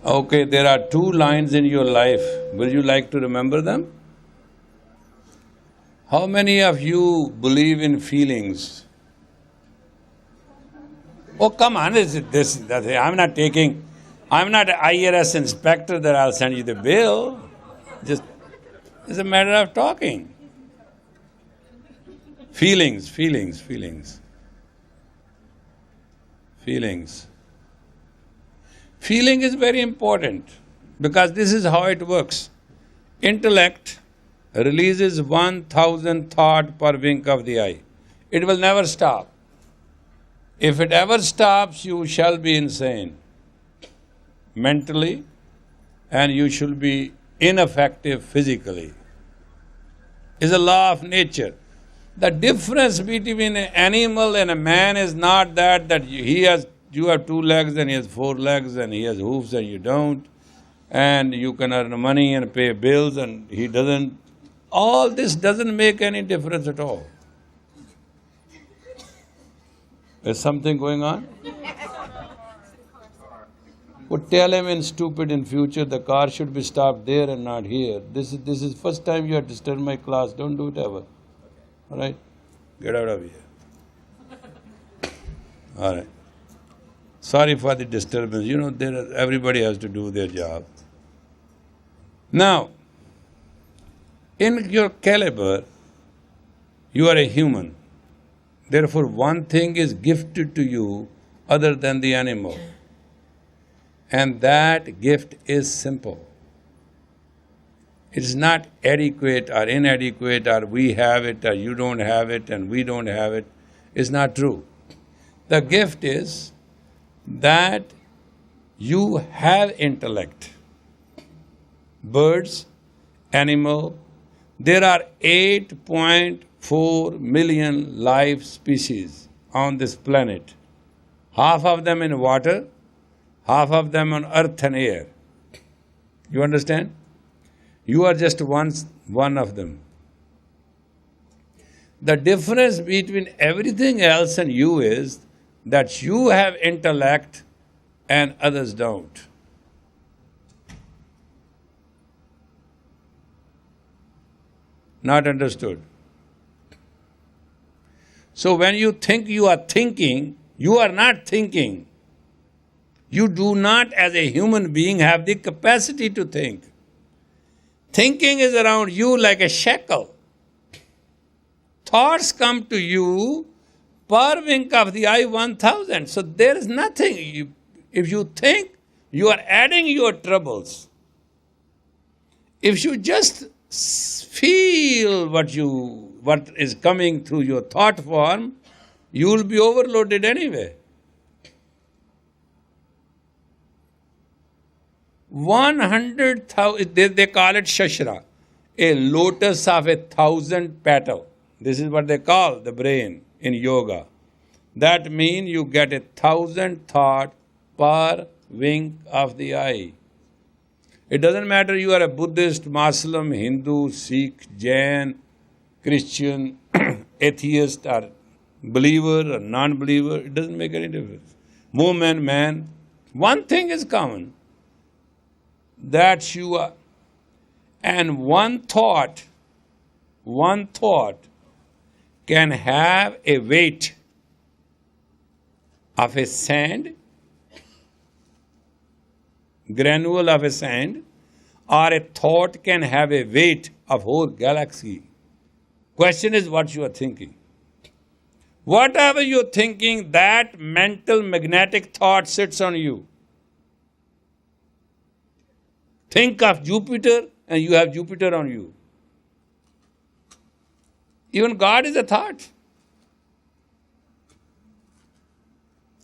Okay, there are two lines in your life. Will you like to remember them? How many of you believe in feelings? Oh, come on, I'm not IRS inspector that I'll send you the bill. Just, it's a matter of talking. Feelings. Feeling is very important because this is how it works. Intellect releases 1,000 thoughts per wink of the eye. It will never stop. If it ever stops, you shall be insane mentally, and you shall be ineffective physically. It's a law of nature. The difference between an animal and a man is not that you have 2 legs and he has 4 legs and he has hoofs and you don't, and you can earn money and pay bills and he doesn't. All this doesn't make any difference at all. Is something going on? Would tell him in future the car should be stopped there and not here. This is first time you have disturbed my class. Don't do it ever. All right? Get out of here. All right. Sorry for the disturbance. Everybody has to do their job. Now, in your caliber, you are a human. Therefore, one thing is gifted to you other than the animal. And that gift is simple. It's not adequate or inadequate, or we have it or you don't have it and we don't have it. It's not true. The gift is that you have intellect. Birds, animal, there are 8.4 million life species on this planet. Half of them in water, half of them on earth and air. You understand? You are just one of them. The difference between everything else and you is that you have intellect and others don't. Not understood. So when you think you are thinking, you are not thinking. You do not, as a human being, have the capacity to think. Thinking is around you like a shackle. Thoughts come to you per wink of the eye 1,000. So there is nothing. If you think, you are adding your troubles. If you just feel what is coming through your thought form, you will be overloaded anyway. 100,000, they call it Shashra, a lotus of 1,000 petal. This is what they call the brain in yoga. That means you get 1,000 thoughts per wink of the eye. It doesn't matter you are a Buddhist, Muslim, Hindu, Sikh, Jain, Christian, atheist, or believer or non-believer, it doesn't make any difference. Woman, man, one thing is common, that you are, and one thought can have a weight of a sand, granule of a sand, or a thought can have a weight of whole galaxy. Question is what you are thinking. Whatever you're thinking, that mental magnetic thought sits on you. Think of Jupiter and you have Jupiter on you. Even God is a thought.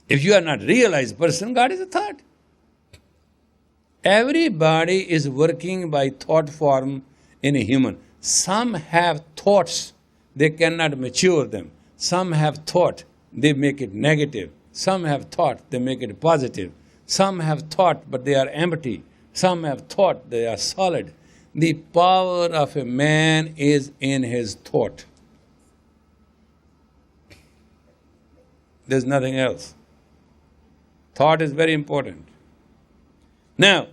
If you are not realized person, God is a thought. Everybody is working by thought form in a human. Some have thoughts, they cannot mature them. Some have thought, they make it negative. Some have thought, they make it positive. Some have thought, but they are empty. Some have thought, they are solid. The power of a man is in his thought. There's nothing else. Thought is very important. Now,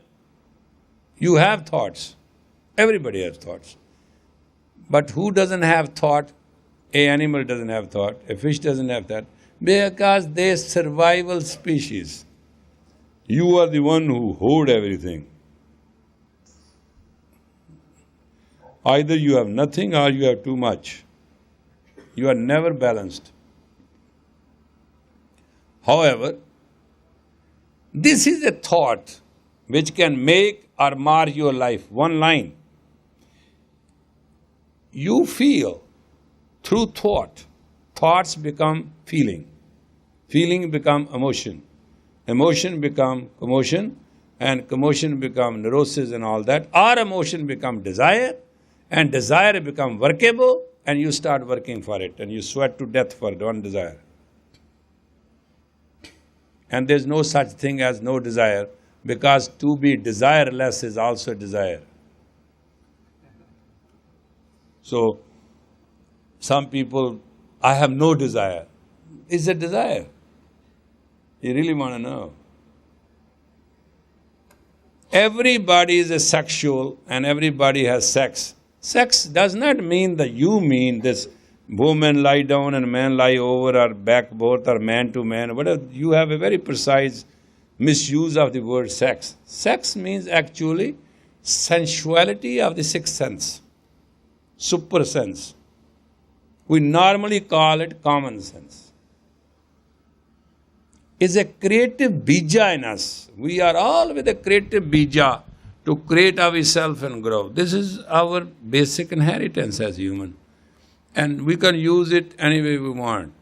you have thoughts. Everybody has thoughts. But who doesn't have thought? An animal doesn't have thought. A fish doesn't have that. Because they're survival species. You are the one who hoard everything. Either you have nothing or you have too much. You are never balanced. However, this is a thought which can make or mar your life. One line. You feel through thought. Thoughts become feeling. Feeling become emotion. Emotion become commotion. And commotion become neurosis and all that. Or emotion become desire. And desire become workable. And you start working for it. And you sweat to death for one desire. And there's no such thing as no desire. Because to be desireless is also desire. So, some people, I have no desire. It's a desire. You really want to know. Everybody is a sexual and everybody has sex. Sex does not mean that you mean this woman lie down and man lie over or back both or man to man. Whatever. You have a very precise misuse of the word sex. Sex means actually sensuality of the sixth sense. Super sense. We normally call it common sense. It's a creative bija in us. We are all with a creative bija to create ourselves and grow. This is our basic inheritance as human. And we can use it any way we want.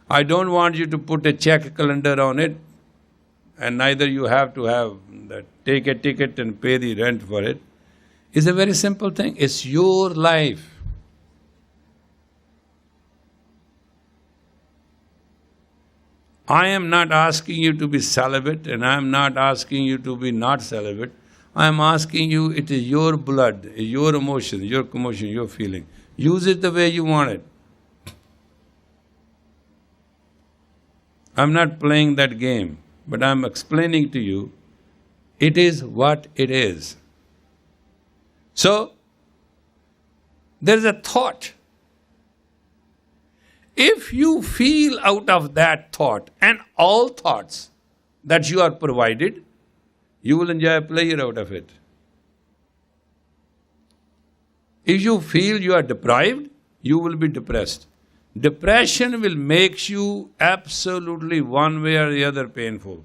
I don't want you to put a check calendar on it, and neither you have to have that, take a ticket and pay the rent for it. It's a very simple thing. It's your life. I am not asking you to be celibate, and I am not asking you to be not celibate. I am asking you, it is your blood, your emotion, your commotion, your feeling. Use it the way you want it. I'm not playing that game, but I'm explaining to you, it is what it is. So, there is a thought. If you feel out of that thought and all thoughts that you are provided, you will enjoy pleasure out of it. If you feel you are deprived, you will be depressed. Depression will make you absolutely one way or the other painful.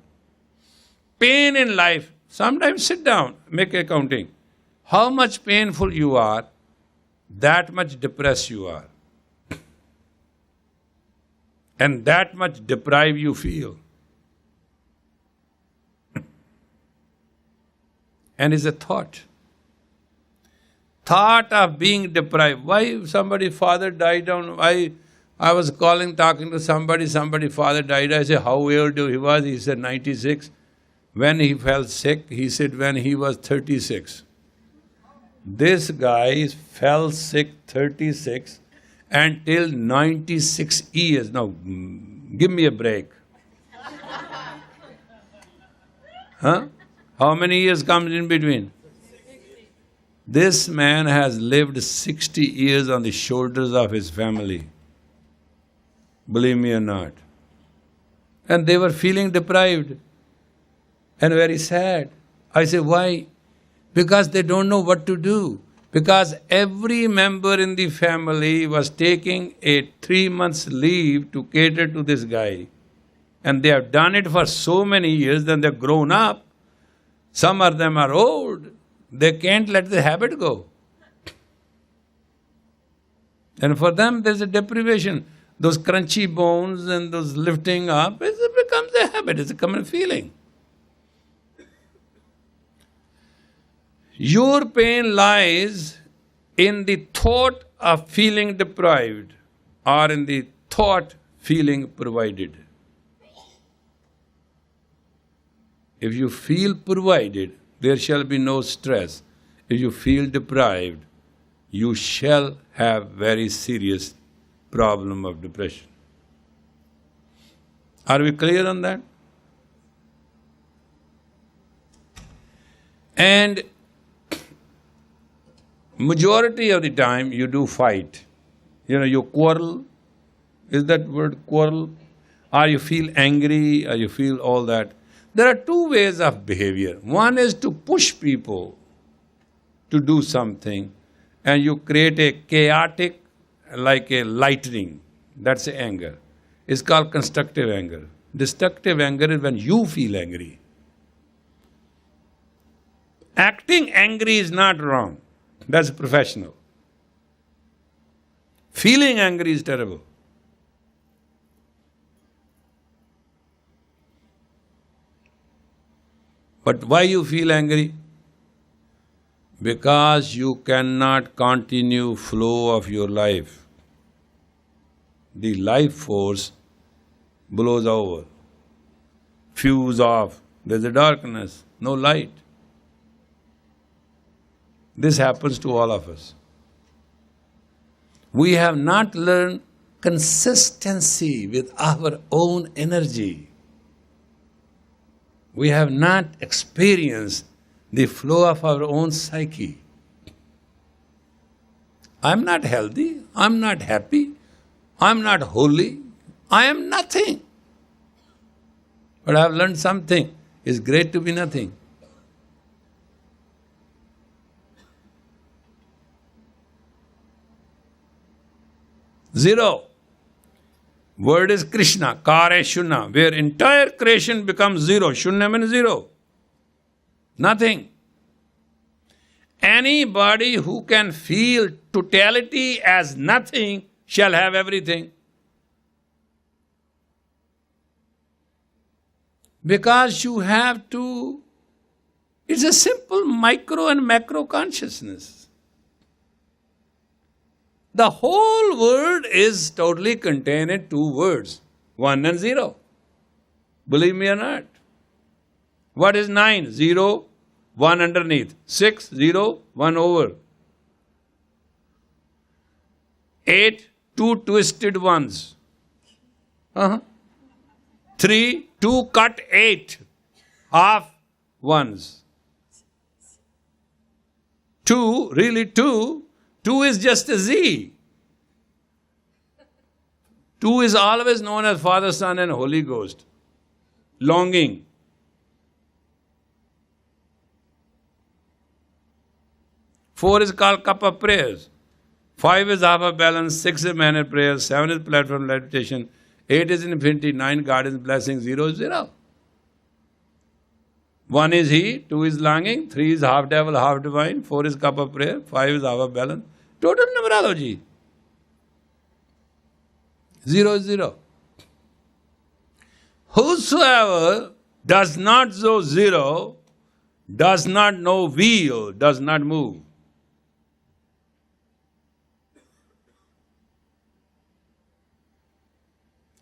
Pain in life, sometimes sit down, make a counting. How much painful you are, that much depressed you are. And that much deprived you feel. And it's a thought. Thought of being deprived. Why somebody's father died on, I was talking to somebody's father died. I said, how old he was? He said, 96. When he fell sick, he said, when he was 36. This guy fell sick 36 until 96 years. Now, give me a break. Huh? How many years comes in between? This man has lived 60 years on the shoulders of his family. Believe me or not. And they were feeling deprived and very sad. I say, why? Because they don't know what to do. Because every member in the family was taking a 3 months leave to cater to this guy. And they have done it for so many years, then they're grown up. Some of them are old. They can't let the habit go. And for them, there's a deprivation. Those crunchy bones and those lifting up, it becomes a habit, it's a common feeling. Your pain lies in the thought of feeling deprived or in the thought feeling provided. If you feel provided, there shall be no stress. If you feel deprived, you shall have very serious problem of depression. Are we clear on that? And majority of the time you do fight. You quarrel. Is that word quarrel? Or you feel angry, or you feel all that. There are two ways of behavior. One is to push people to do something, and you create a chaotic, like a lightning. That's anger. It's called constructive anger. Destructive anger is when you feel angry. Acting angry is not wrong. That's professional. Feeling angry is terrible. But why you feel angry? Because you cannot continue flow of your life. The life force blows over. Fuse off. There's a darkness, no light. This happens to all of us. We have not learned consistency with our own energy. We have not experienced the flow of our own psyche. I'm not healthy, I'm not happy, I'm not holy, I am nothing. But I have learned something. It's great to be nothing. Zero. Word is Krishna, Kare Shunya, where entire creation becomes zero. Shunya means zero. Nothing. Anybody who can feel totality as nothing shall have everything. Because you have to, it's a simple micro and macro consciousness. The whole world is totally contained in two words, 1 and 0. Believe me or not. What is 9? 0, 1 underneath. 6, 0, 1 over. 8, 2 twisted ones. 3, 2 cut 8, half ones. 2, really 2 is just a Z. 2 is always known as Father, Son and Holy Ghost. Longing. Four is called cup of prayers. 5 is half of balance. 6 is man of prayers. 7 is platform meditation. 8 is infinity. 9 guidance, blessing. 0 is 0. 1 is he. 2 is longing. 3 is half devil, half divine. 4 is cup of prayer. 5 is half of balance. Total numerology. 0 is 0. Whosoever does not know 0, does not know wheel, does not move.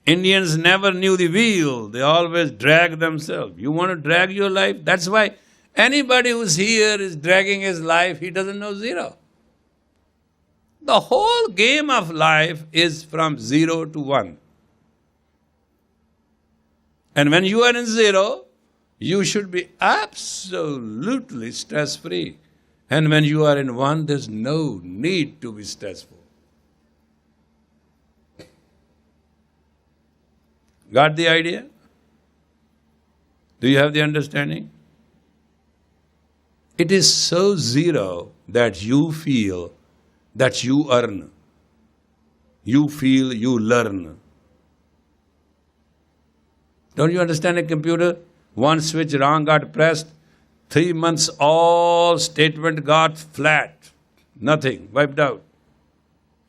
Indians never knew the wheel. They always drag themselves. You want to drag your life? That's why anybody who's here is dragging his life, he doesn't know 0. The whole game of life is from 0 to 1. And when you are in 0, you should be absolutely stress-free. And when you are in 1, there's no need to be stressful. Got the idea? Do you have the understanding? It is so 0 that you feel that you earn. You feel you learn. Don't you understand a computer? One switch wrong got pressed. 3 months all statement got flat. Nothing, wiped out.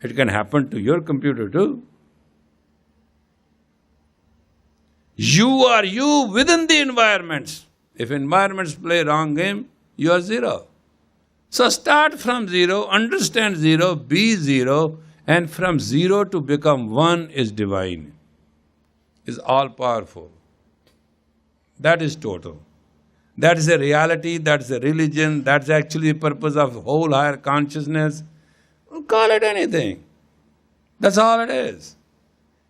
It can happen to your computer too. You are you within the environments. If environments play wrong game, you are 0. So start from 0, understand 0, be 0, and from 0 to become 1 is divine, is all powerful. That is total. That is a reality, that's a religion, that's actually the purpose of whole higher consciousness. Call it anything. That's all it is.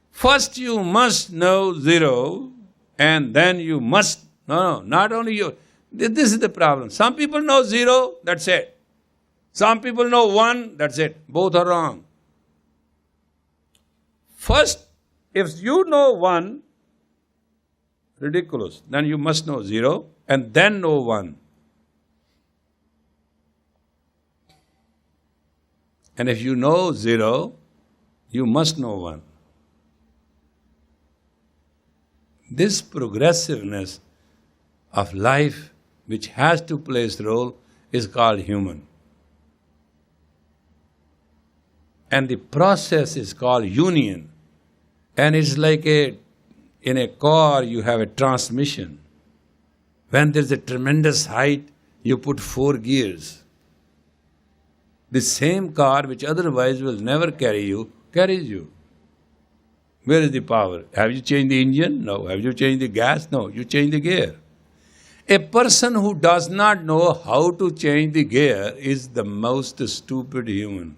First you must know 0, and then you must, not only you, This is the problem. Some people know 0, that's it. Some people know 1, that's it. Both are wrong. First, if you know 1, ridiculous, then you must know 0 and then know 1. And if you know 0, you must know 1. This progressiveness of life which has to play its role is called human. And the process is called union. And it's like in a car you have a transmission. When there's a tremendous height, you put 4 gears. The same car which otherwise will never carry you, carries you. Where is the power? Have you changed the engine? No. Have you changed the gas? No. You change the gear. A person who does not know how to change the gear is the most stupid human.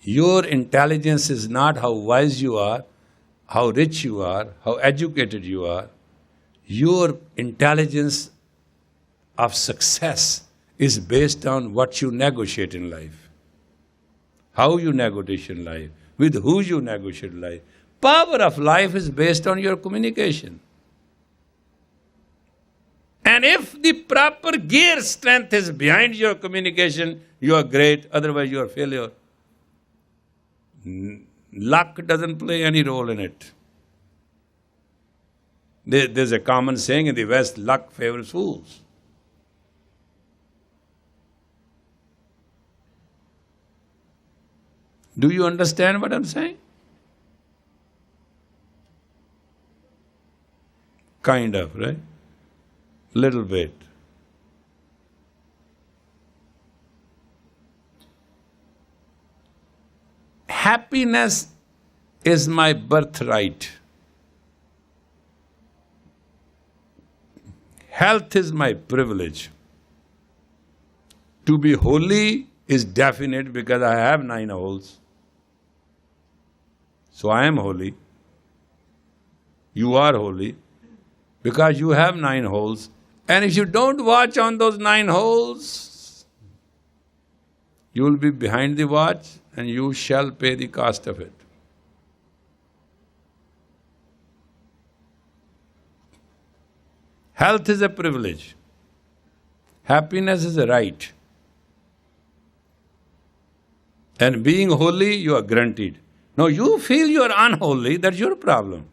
Your intelligence is not how wise you are, how rich you are, how educated you are. Your intelligence of success is based on what you negotiate in life. How you negotiate in life, with who you negotiate in life. Power of life is based on your communication. And if the proper gear strength is behind your communication, you are great, otherwise you are failure. Luck doesn't play any role in it. There's a common saying in the West, luck favors fools. Do you understand what I'm saying? Kind of, right? Little bit. Happiness is my birthright. Health is my privilege. To be holy is definite because I have 9 holes. So I am holy. You are holy because you have 9 holes. And if you don't watch on those 9 holes, you will be behind the watch and you shall pay the cost of it. Health is a privilege. Happiness is a right. And being holy, you are granted. Now you feel you are unholy, that's your problem.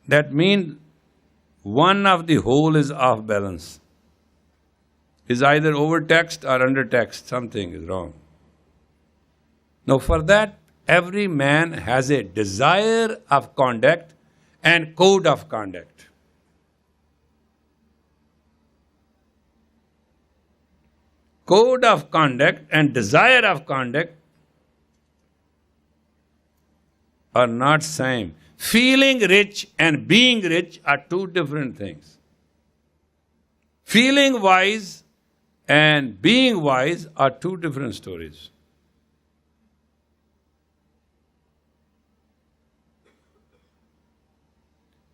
That means one of the whole is off balance. Is either overtaxed or undertaxed, something is wrong. Now for that, every man has a desire of conduct and code of conduct. Code of conduct and desire of conduct are not same. Feeling rich and being rich are 2 different things. Feeling wise and being wise are 2 different stories.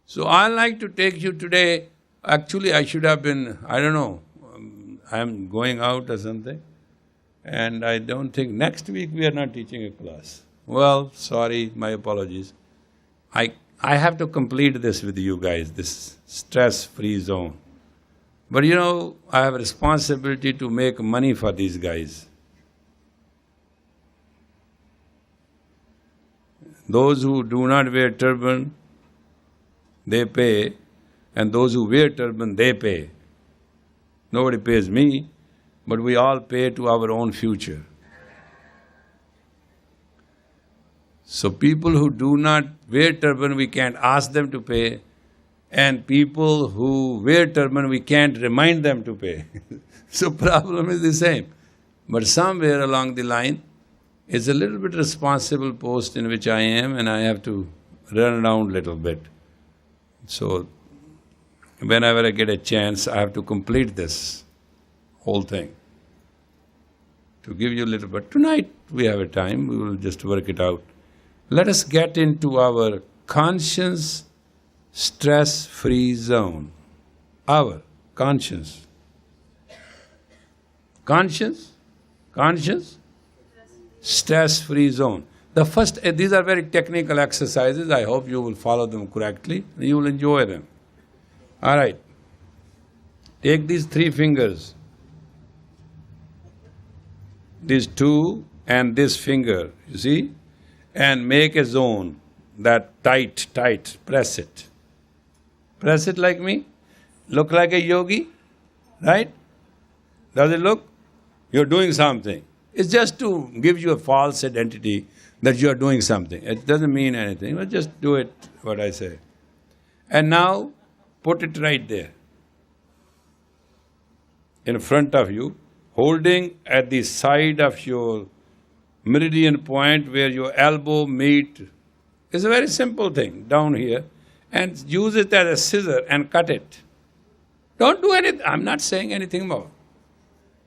So I like to take you today, actually I should have been, I don't know, I'm going out or something, and I don't think next week we are not teaching a class. Well, sorry, my apologies. I have to complete this with you guys, this stress-free zone. But you know, I have a responsibility to make money for these guys. Those who do not wear turban, they pay, and those who wear turban, they pay. Nobody pays me, but we all pay to our own future. So people who do not wear turban, we can't ask them to pay, and people who wear turban, we can't remind them to pay. So problem is the same. But somewhere along the line, it's a little bit responsible post in which I am, and I have to run around a little bit. So whenever I get a chance, I have to complete this whole thing. To give you a little bit. Tonight we have a time, we will just work it out. Let us get into our conscience stress-free zone. Our conscience. Conscience? Conscience? Stress-free zone. The first, these are very technical exercises. I hope you will follow them correctly. You will enjoy them. All right. Take these 3 fingers. These 2 and this finger, you see? And make a zone that tight, press it. Press it like me. Look like a yogi, right? Does it look? You're doing something. It's just to give you a false identity that you are doing something. It doesn't mean anything, but just do it, what I say. And now, put it right there, in front of you, holding at the side of your meridian point where your elbow meet. It's a very simple thing, down here, and use it as a scissor and cut it. Don't do anything, I'm not saying anything more.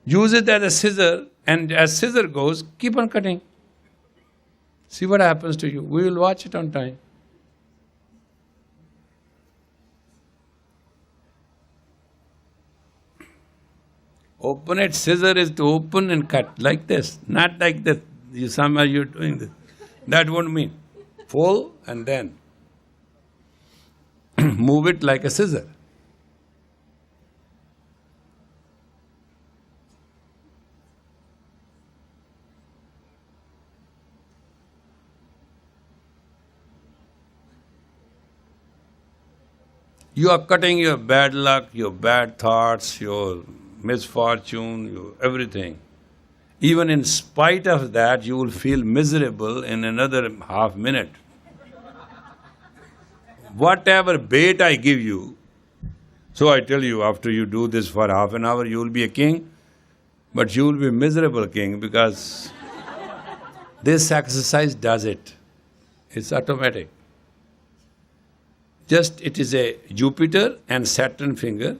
Use it as a scissor, and as scissor goes, keep on cutting. See what happens to you. We will watch it on time. Open it, scissor is to open and cut, like this, not like this. Somehow you're doing this. That won't mean. Fold and then move it like a scissor. You are cutting your bad luck, your bad thoughts, your misfortune, your everything. Even in spite of that, you will feel miserable in another half minute. Whatever bait I give you, so I tell you, after you do this for half an hour, you will be a king, but you will be a miserable king because this exercise does it. It's automatic. Just it is a Jupiter and Saturn finger,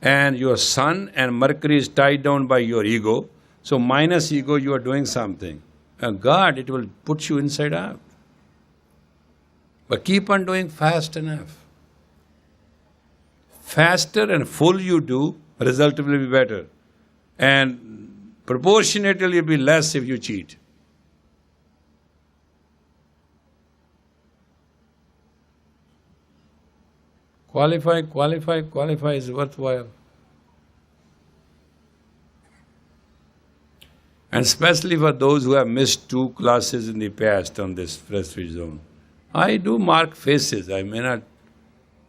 and your Sun and Mercury is tied down by your ego. So minus ego, you are doing something. God, it will put you inside out. But keep on doing fast enough. Faster and full you do, result will be better. And proportionately will be less if you cheat. Qualify is worthwhile. And especially for those who have missed 2 classes in the past on this stress-free zone. I do mark faces, I may not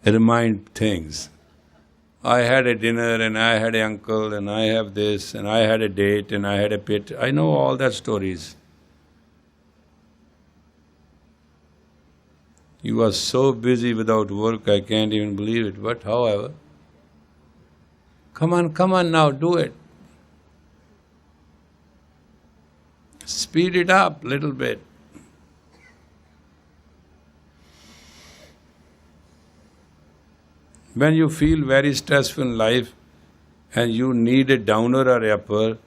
remind things. I had a dinner and I had an uncle and I have this and I had a date and I had a pit. I know all that stories. You are so busy without work, I can't even believe it. But however, come on now, do it. Speed it up a little bit. When you feel very stressful in life and you need a downer or upper,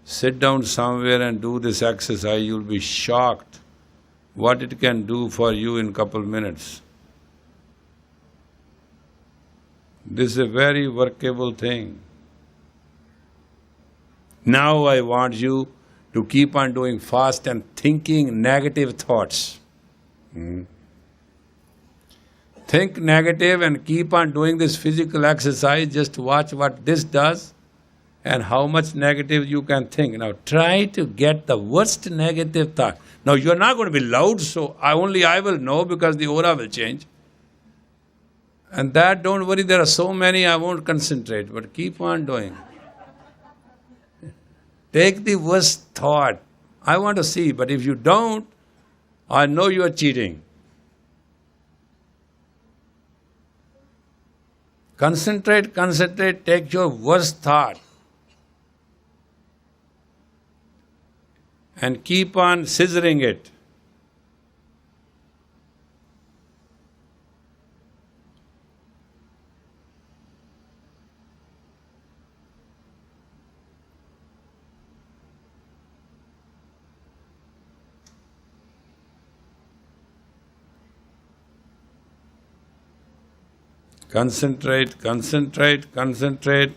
sit down somewhere and do this exercise. You'll be shocked what it can do for you in couple minutes. This is a very workable thing. Now I want you to keep on doing fast and thinking negative thoughts. Think negative and keep on doing this physical exercise. Just watch what this does and how much negative you can think. Now try to get the worst negative thought. Now you're not going to be loud, so only I will know because the aura will change. And that, don't worry, there are so many, I won't concentrate, but keep on doing. Take the worst thought. I want to see, but if you don't, I know you are cheating. Concentrate, take your worst thought and keep on scissoring it. Concentrate, concentrate, concentrate.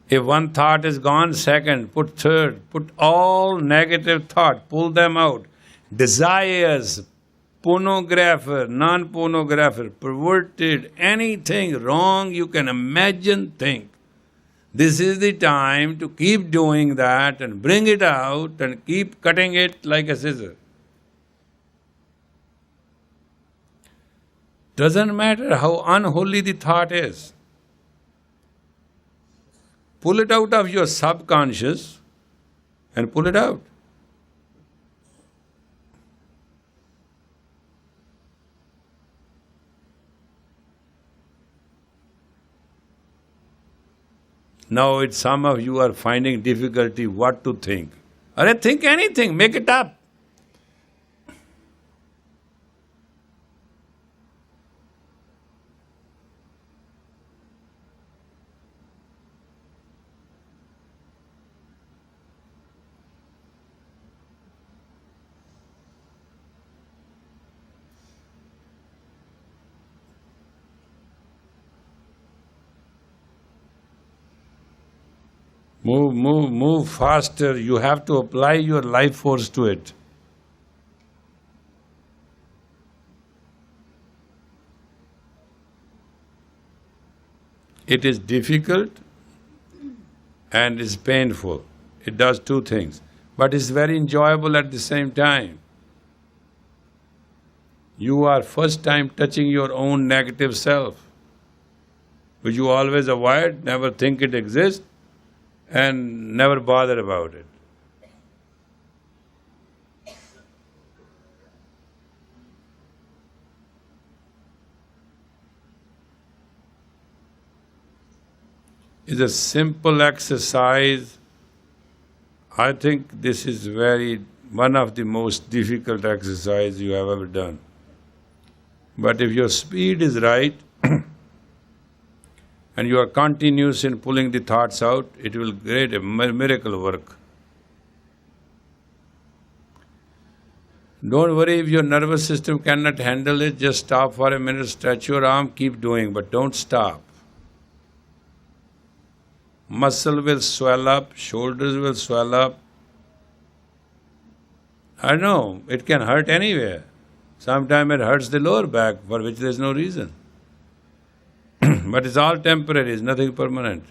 If one thought is gone, second, put third, put all negative thought, pull them out. Desires, pornographer, non-pornographer, perverted, anything wrong you can imagine, think. This is the time to keep doing that and bring it out and keep cutting it like a scissor. Doesn't matter how unholy the thought is. Pull it out of your subconscious and pull it out. Now some of you are finding difficulty what to think. Think anything, make it up. Move faster. You have to apply your life force to it. It is difficult and is painful. It does two things, but it's very enjoyable at the same time. You are first time touching your own negative self, which you always avoid, never think it exists, and never bother about it. It's a simple exercise. I think this is one of the most difficult exercise you have ever done. But if your speed is right, and you are continuous in pulling the thoughts out, it will create a miracle work. Don't worry if your nervous system cannot handle it, just stop for a minute, stretch your arm, keep doing, but don't stop. Muscle will swell up, shoulders will swell up. I know, it can hurt anywhere. Sometimes it hurts the lower back, for which there is no reason. But it's all temporary, it's nothing permanent.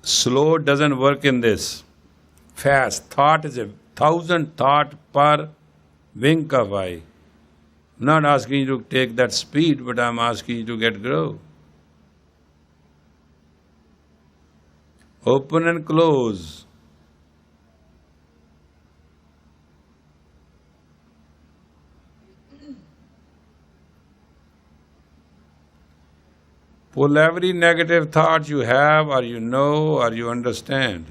Slow doesn't work in this. Fast. Thought is 1,000 thought per wink of eye. I'm not asking you to take that speed, but I'm asking you to grow. Open and close. Pull every negative thought you have, or you know, or you understand.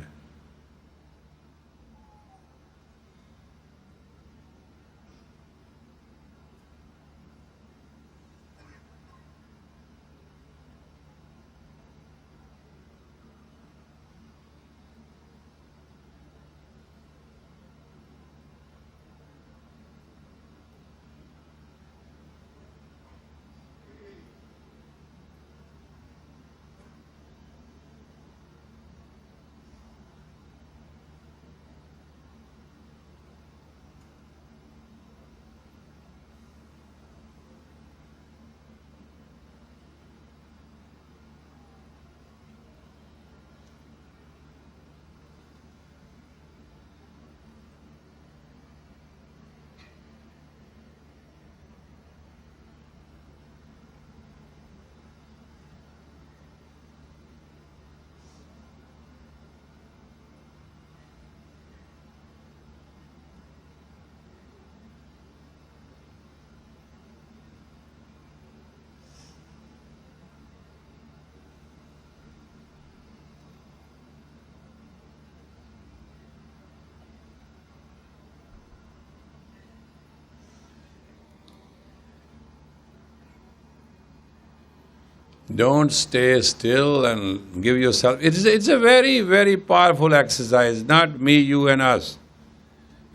Don't stay still and give yourself. It's a very, very powerful exercise, not me, you, and us.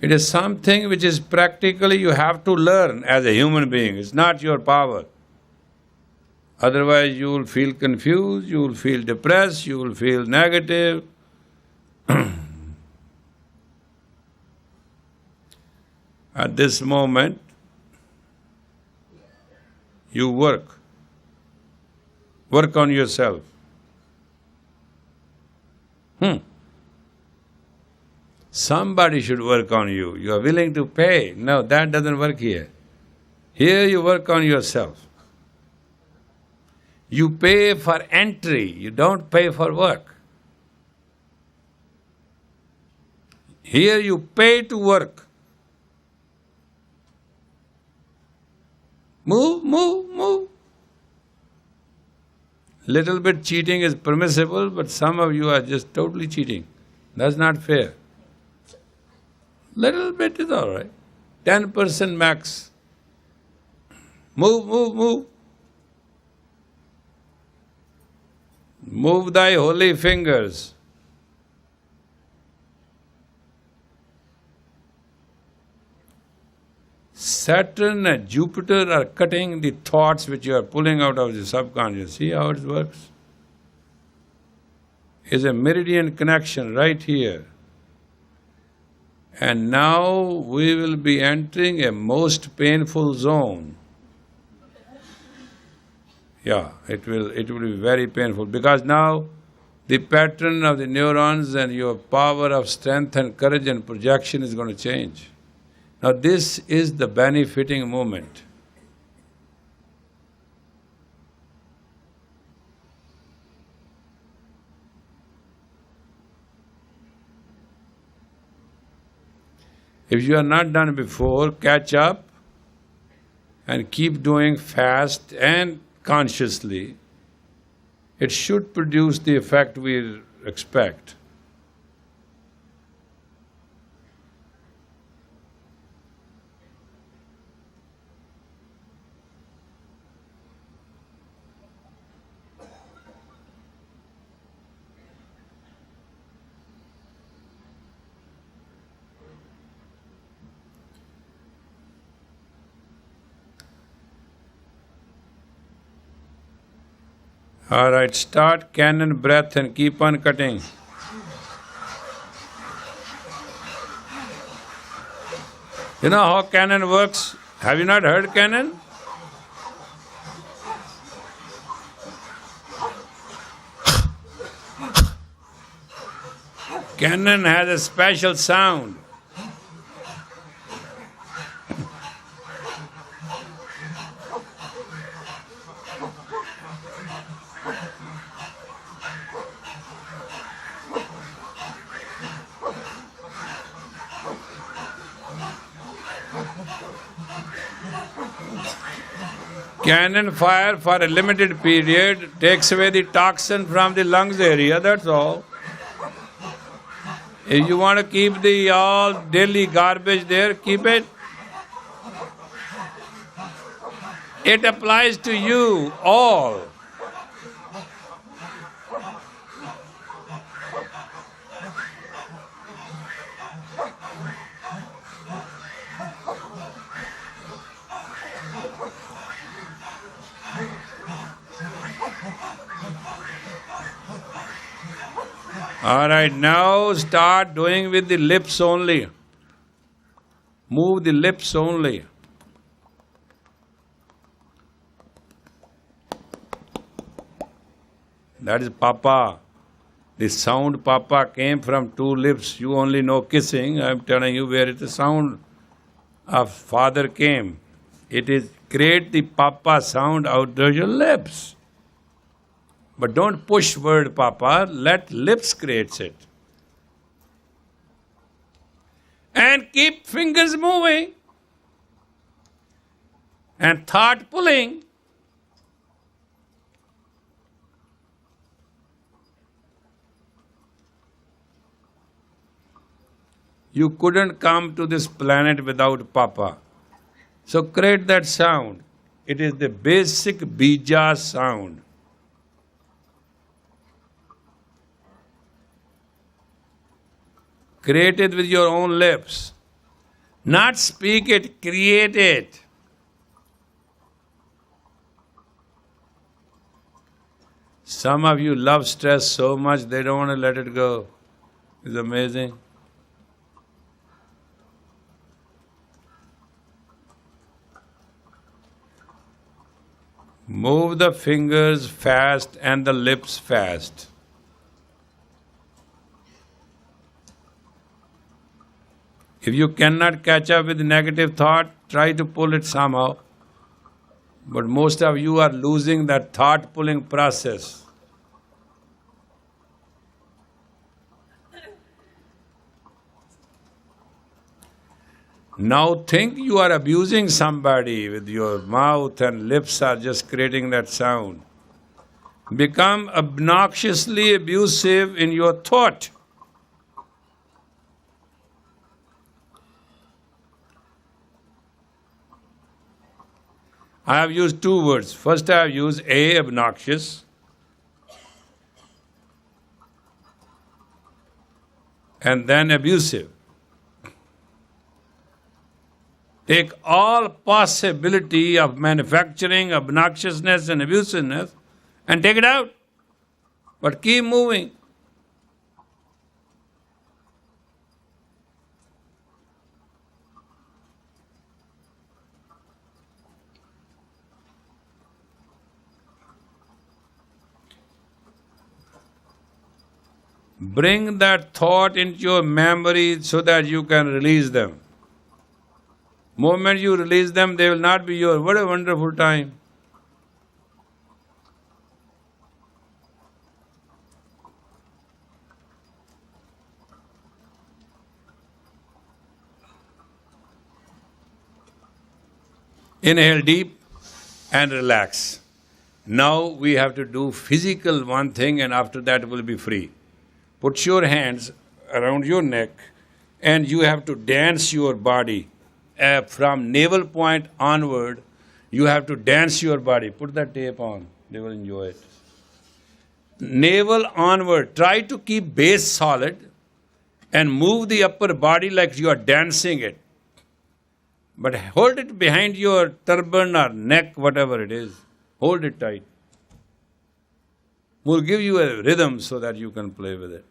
It is something which is practically you have to learn as a human being. It's not your power. Otherwise, you will feel confused, you will feel depressed, you will feel negative. At this moment, you work. Work on yourself. Somebody should work on you. You are willing to pay. No, that doesn't work here. Here you work on yourself. You pay for entry, you don't pay for work. Here you pay to work. Move, move, move. Little bit cheating is permissible, but some of you are just totally cheating. That's not fair. Little bit is all right. 10% max. Move, move, move. Move thy holy fingers. Saturn and Jupiter are cutting the thoughts which you are pulling out of the subconscious. See how it works? Is a meridian connection right here. And now we will be entering a most painful zone. Yeah, it will be very painful because now the pattern of the neurons and your power of strength and courage and projection is going to change. Now this is the benefiting moment. If you are not done before, catch up and keep doing fast and consciously. It should produce the effect we expect. All right, start cannon breath and keep on cutting. You know how cannon works? Have you not heard cannon? Cannon has a special sound. Cannon fire for a limited period takes away the toxin from the lungs area, that's all. If you want to keep the all daily garbage there, keep it. It applies to you all. All right, now start doing with the lips only. Move the lips only. That is Papa. The sound Papa came from two lips. You only know kissing. I am telling you where the sound of Father came. It is create the Papa sound out of your lips. But don't push word Papa, let lips create it. And keep fingers moving. And thought pulling. You couldn't come to this planet without Papa. So create that sound. It is the basic bija sound. Create it with your own lips. Not speak it, create it. Some of you love stress so much they don't want to let it go. It's amazing. Move the fingers fast and the lips fast. If you cannot catch up with negative thought, try to pull it somehow. But most of you are losing that thought pulling process. Now think you are abusing somebody with your mouth and lips are just creating that sound. Become obnoxiously abusive in your thought. I have used two words. First I have used A, obnoxious, and then abusive. Take all possibility of manufacturing obnoxiousness and abusiveness and take it out. But keep moving. Bring that thought into your memory so that you can release them. Moment you release them, they will not be yours. What a wonderful time. Inhale deep and relax. Now we have to do physical one thing and after that we'll be free. Put your hands around your neck and you have to dance your body. From navel point onward, you have to dance your body. Put that tape on, they will enjoy it. Navel onward, try to keep base solid and move the upper body like you are dancing it. But hold it behind your turban or neck, whatever it is. Hold it tight. We'll give you a rhythm so that you can play with it.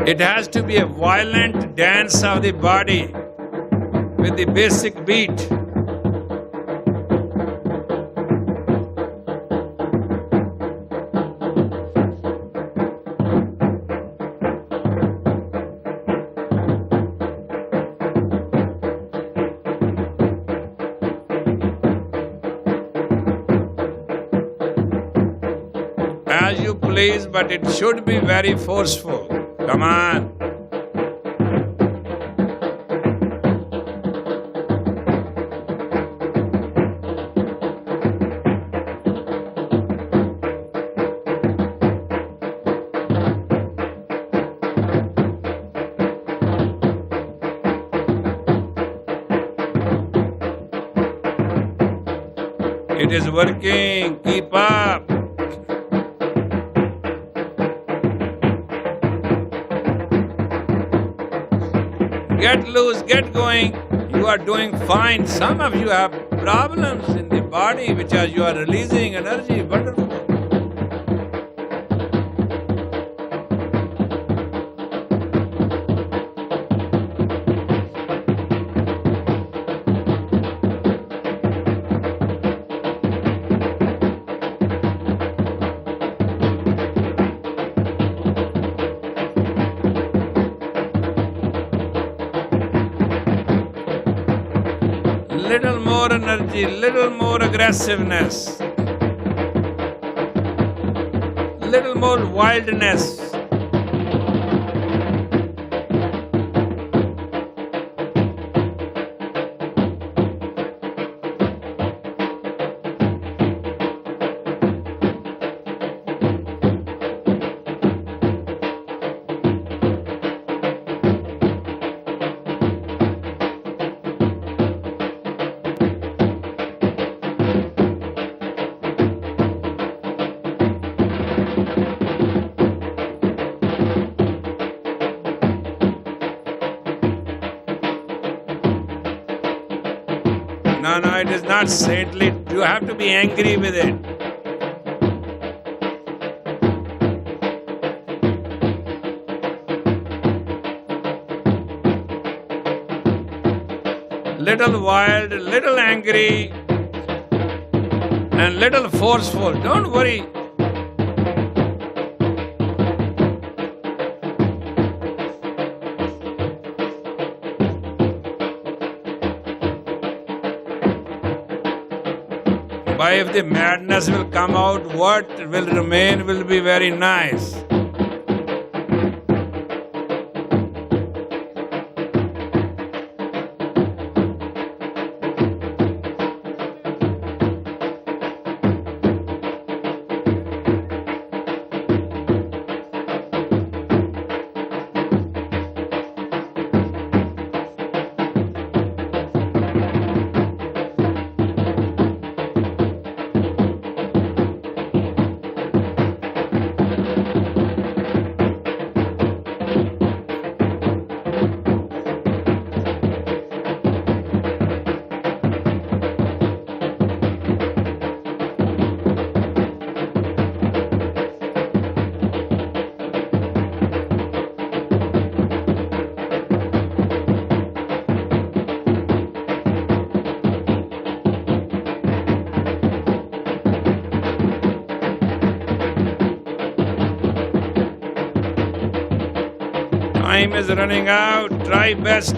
It has to be a violent dance of the body with the basic beat. As you please, but it should be very forceful. Come on. It is working. Keep up. Get loose, get going. You are doing fine. Some of you have problems in the body which are you are releasing energy. Wonderful. Little more energy, little more aggressiveness, little more wildness. No, no, it is not saintly. You have to be angry with it. Little wild, little angry, and little forceful. Don't worry. But if the madness will come out, what will remain will be very nice. Time is running out. Try best.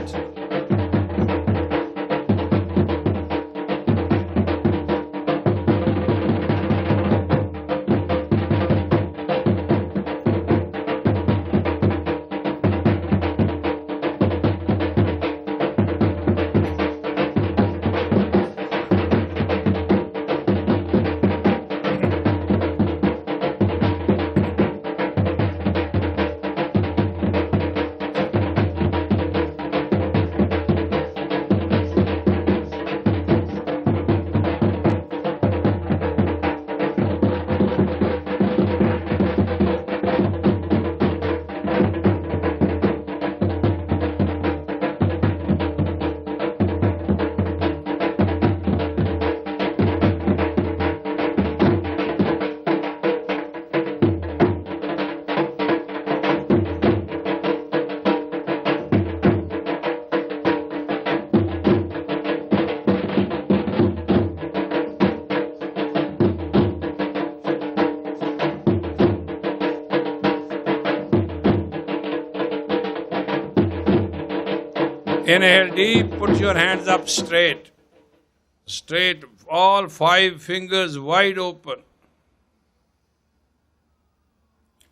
Inhale deep, put your hands up straight. Straight, all 5 fingers wide open.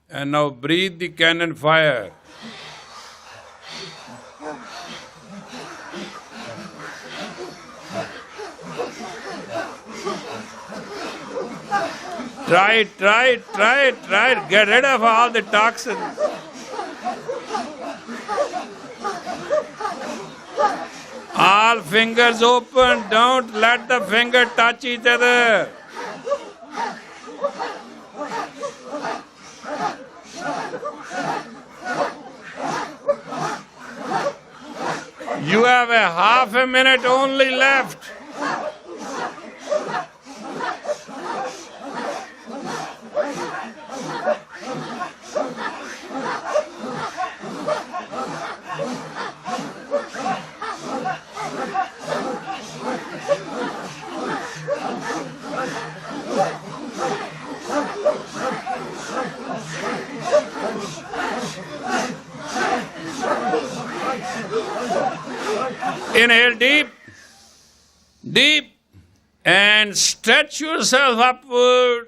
And now breathe the cannon fire. Try it. Get rid of all the toxins. All fingers open. Don't let the finger touch each other. You have a half a minute only left. Inhale deep, deep, and stretch yourself upward.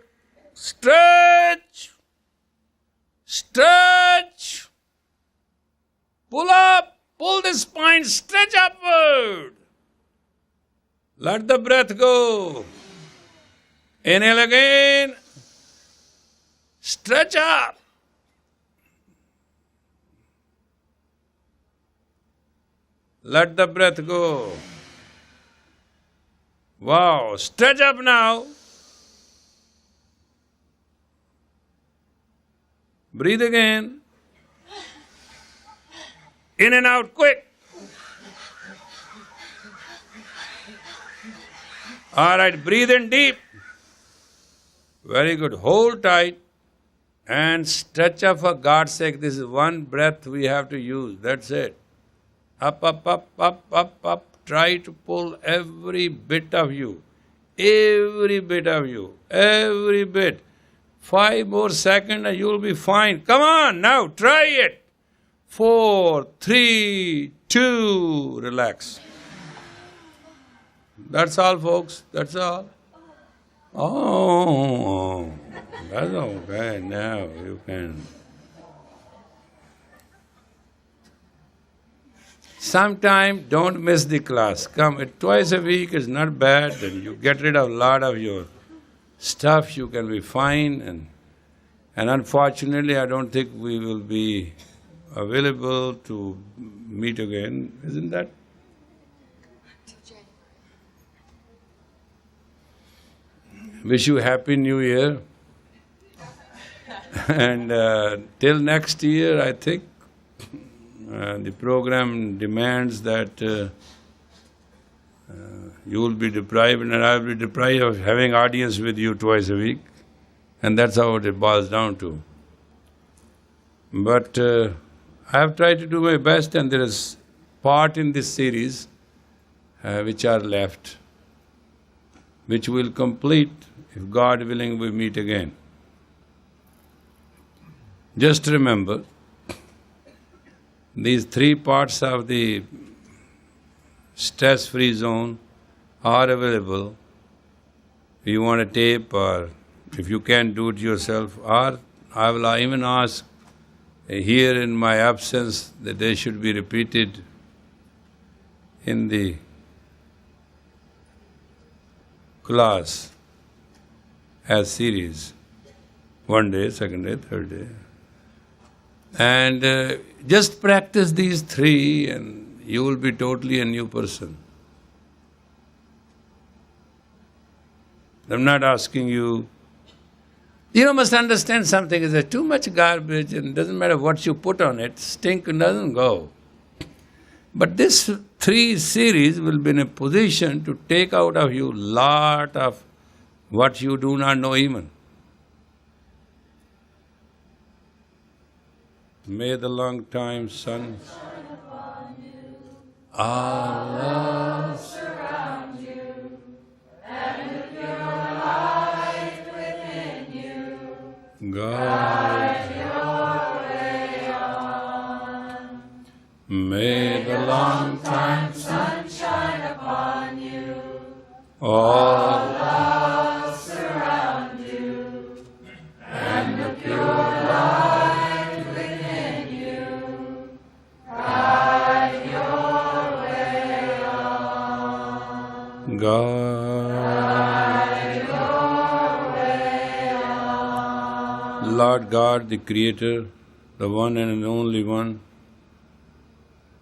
Stretch, stretch. Pull up, pull the spine, stretch upward. Let the breath go. Inhale again. Stretch up. Let the breath go. Wow, stretch up now. Breathe again. In and out, quick. All right, breathe in deep. Very good. Hold tight and stretch up for God's sake. This is one breath we have to use. That's it. Up, up, up, up, up, up. Try to pull every bit of you. Every bit of you. Every bit. 5 more seconds and you will be fine. Come on, now try it. 4, 3, 2, relax. That's all, folks. That's all. Oh, that's okay. Now you can. Sometime don't miss the class. Come twice a week is not bad, and you get rid of a lot of your stuff, you can be fine. And unfortunately, I don't think we will be available to meet again, isn't that? Wish you Happy New Year. And till next year, I think the program demands that you will be deprived and I will be deprived of having audience with you twice a week. And that's how it boils down to. But I have tried to do my best, and there is part in this series which are left, which will complete, if God willing, we meet again. Just remember, these 3 parts of the stress-free zone are available. If you want a tape, or if you can't do it yourself, or I will even ask here in my absence that they should be repeated in the class as series. 1 day, 2nd day, 3rd day. And just practice these 3 and you will be totally a new person. I'm not asking you. You must understand something, is that too much garbage, and it doesn't matter what you put on it, stink doesn't go. But this 3 series will be in a position to take out of you lot of what you do not know even. May the long time sun Allah surround you, and with your light within you, guide your way on. May the long time sun shine upon you, all love surround you, and the pure light within you, guide your way on. guide. Your way on. Lord God, the Creator, the one and only one,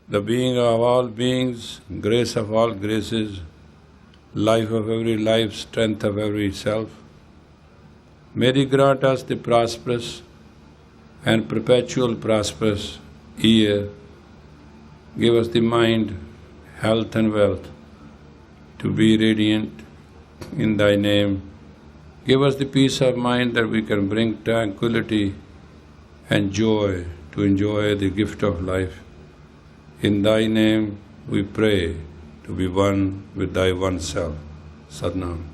the being of all beings, grace of all graces, life of every life, strength of every self. May Thee grant us the prosperous and perpetual prosperous year. Give us the mind, health and wealth to be radiant in Thy name. Give us the peace of mind that we can bring tranquility and joy to enjoy the gift of life. In Thy name we pray to be one with Thy one self. Satnam.